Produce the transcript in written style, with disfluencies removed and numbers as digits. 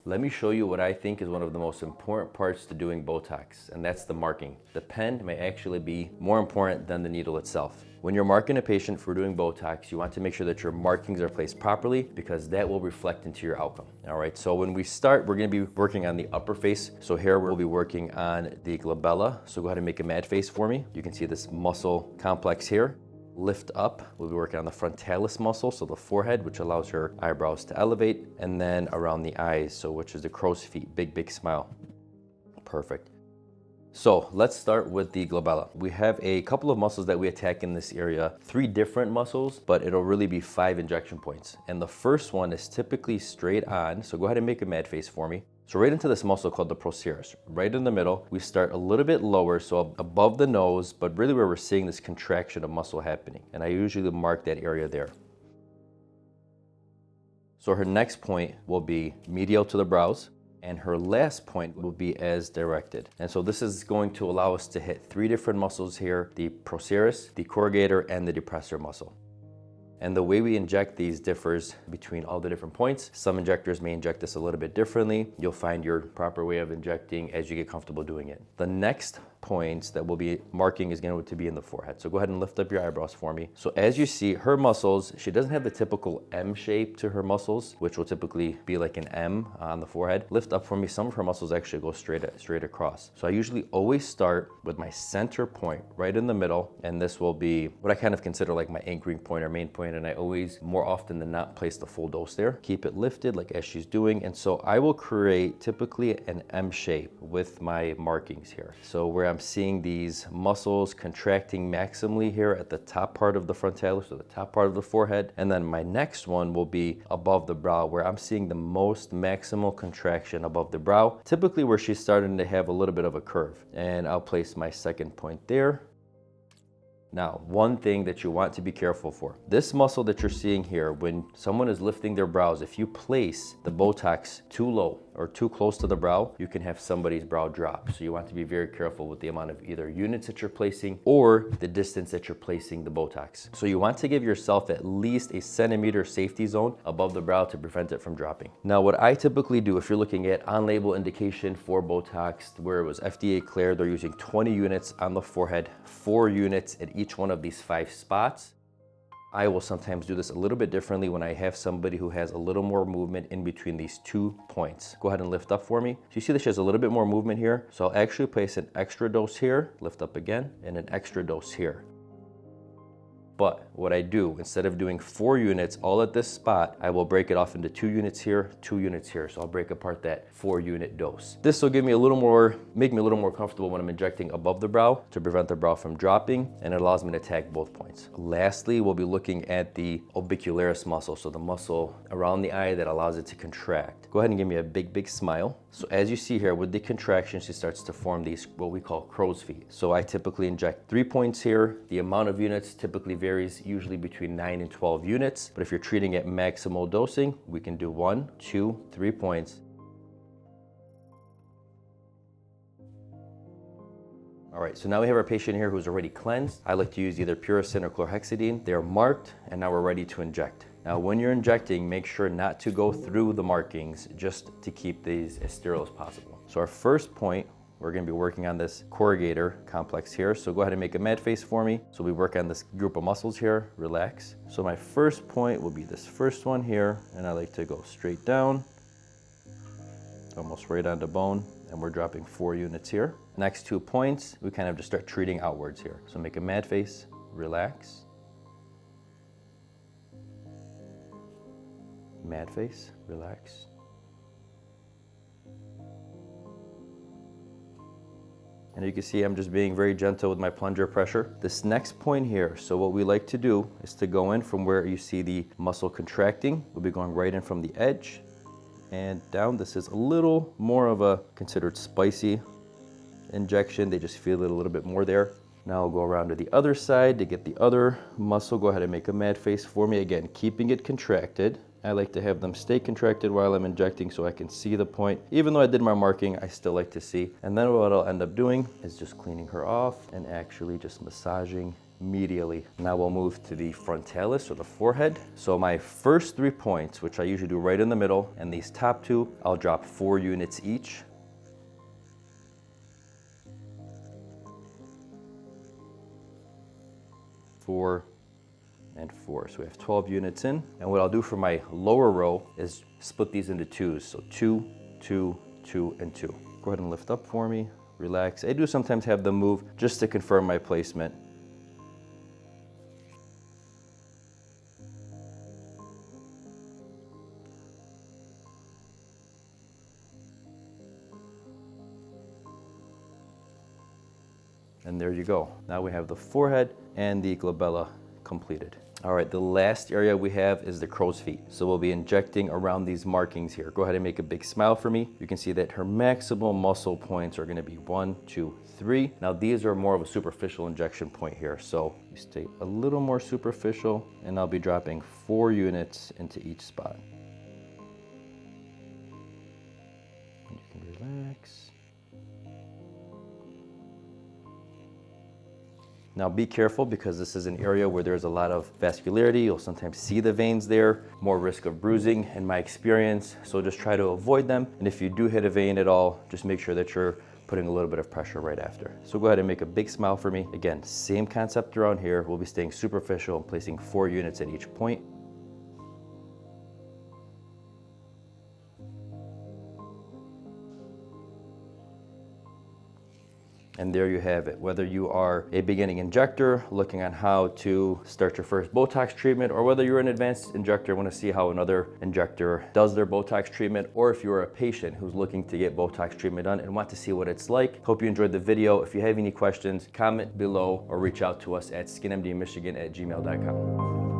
let me show you what I think is one of the most important parts to doing Botox, and that's the marking. The pen may actually be more important than the needle itself. When you're marking a patient for doing Botox, you want to make sure that your markings are placed properly because that will reflect into your outcome. All right, so when we start, we're gonna be working on the upper face. So here we'll be working on the glabella. So go ahead and make a mad face for me. You can see this muscle complex here. Lift up, we'll be working on the frontalis muscle, so the forehead, which allows your eyebrows to elevate, and then around the eyes, so which is the crow's feet, big smile. Perfect. So let's start with the glabella. We have a couple of muscles that we attack in this area, 3 different muscles, but it'll really be 5 injection points. And the first one is typically straight on, so go ahead and make a mad face for me. So right into this muscle called the procerus, right in the middle. We start a little bit lower, so above the nose, but really where we're seeing this contraction of muscle happening. And I usually mark that area there. So her next point will be medial to the brows, and her last point will be as directed. And so this is going to allow us to hit 3 different muscles here, the procerus, the corrugator, and the depressor muscle. And the way we inject these differs between all the different points. Some injectors may inject this a little bit differently. You'll find your proper way of injecting as you get comfortable doing it. The next points that we'll be marking is going to be in the forehead. So go ahead and lift up your eyebrows for me. So as you see, her muscles, she doesn't have the typical M shape to her muscles, which will typically be like an M on the forehead. Lift up for me. Some of her muscles actually go straight across. So I usually always start with my center point right in the middle, and this will be what I kind of consider like my anchoring point or main point, and I always, more often than not, place the full dose there. Keep it lifted like as she's doing, and so I will create typically an M shape with my markings here. So where I'm seeing these muscles contracting maximally here at the top part of the frontalis, or the top part of the forehead. And then my next one will be above the brow, where I'm seeing the most maximal contraction above the brow, typically where she's starting to have a little bit of a curve. And I'll place my second point there. Now, one thing that you want to be careful for, this muscle that you're seeing here, when someone is lifting their brows, if you place the Botox too low or too close to the brow, you can have somebody's brow drop. So you want to be very careful with the amount of either units that you're placing or the distance that you're placing the Botox. So you want to give yourself at least a centimeter safety zone above the brow to prevent it from dropping. Now, what I typically do, if you're looking at on-label indication for Botox, where it was FDA cleared, they're using 20 units on the forehead, 4 units at each one of these 5 spots. I will sometimes do this a little bit differently when I have somebody who has a little more movement in between these 2 points. Go ahead and lift up for me. So you see that she has a little bit more movement here. So I'll actually place an extra dose here, lift up again, and an extra dose here. But what I do, instead of doing 4 units all at this spot, I will break it off into 2 units here, 2 units here. So I'll break apart that 4-unit dose. This will give me a little more, make me a little more comfortable when I'm injecting above the brow to prevent the brow from dropping, and it allows me to attack both points. Lastly, we'll be looking at the orbicularis muscle, so the muscle around the eye that allows it to contract. Go ahead and give me a big smile. So as you see here, with the contraction, she starts to form these, what we call crow's feet. So I typically inject 3 points here. The amount of units typically varies, usually between 9 and 12 units. But if you're treating at maximal dosing, we can do 1, 2, 3 points. All right, so now we have our patient here who's already cleansed. I like to use either Puricin or chlorhexidine. They're marked, and now we're ready to inject. Now, when you're injecting, make sure not to go through the markings, just to keep these as sterile as possible. So our first point, we're gonna be working on this corrugator complex here. So go ahead and make a mad face for me. So we work on this group of muscles here, relax. So my first point will be this first one here, and I like to go straight down, almost right onto bone, and we're dropping 4 units here. Next 2 points, we kind of just start treating outwards here. So make a mad face, relax. Mad face, relax. And you can see I'm just being very gentle with my plunger pressure. This next point here, so what we like to do is to go in from where you see the muscle contracting. We'll be going right in from the edge and down. This is a little more of a considered spicy injection. They just feel it a little bit more there. Now I'll go around to the other side to get the other muscle. Go ahead and make a mad face for me. Again, keeping it contracted. I like to have them stay contracted while I'm injecting so I can see the point. Even though I did my marking, I still like to see. And then what I'll end up doing is just cleaning her off and actually just massaging medially. Now we'll move to the frontalis or the forehead. So my first 3 points, which I usually do right in the middle, and these top 2, I'll drop 4 units each. Four and 4. So we have 12 units in. And what I'll do for my lower row is split these into 2s. So 2, 2, 2, and 2. Go ahead and lift up for me. Relax. I do sometimes have them move just to confirm my placement. And there you go. Now we have the forehead and the glabella completed. All right, the last area we have is the crow's feet. So we'll be injecting around these markings here. Go ahead and make a big smile for me. You can see that her maximal muscle points are gonna be 1, 2, 3. Now these are more of a superficial injection point here. So you stay a little more superficial, and I'll be dropping 4 units into each spot. And you can relax. Now be careful, because this is an area where there's a lot of vascularity. You'll sometimes see the veins there, more risk of bruising in my experience. So just try to avoid them. And if you do hit a vein at all, just make sure that you're putting a little bit of pressure right after. So go ahead and make a big smile for me. Again, same concept around here. We'll be staying superficial and placing 4 units at each point. And there you have it. Whether you are a beginning injector looking on how to start your first Botox treatment, or whether you're an advanced injector, want to see how another injector does their Botox treatment, or if you're a patient who's looking to get Botox treatment done and want to see what it's like. Hope you enjoyed the video. If you have any questions, comment below or reach out to us at skinmdmichigan@gmail.com.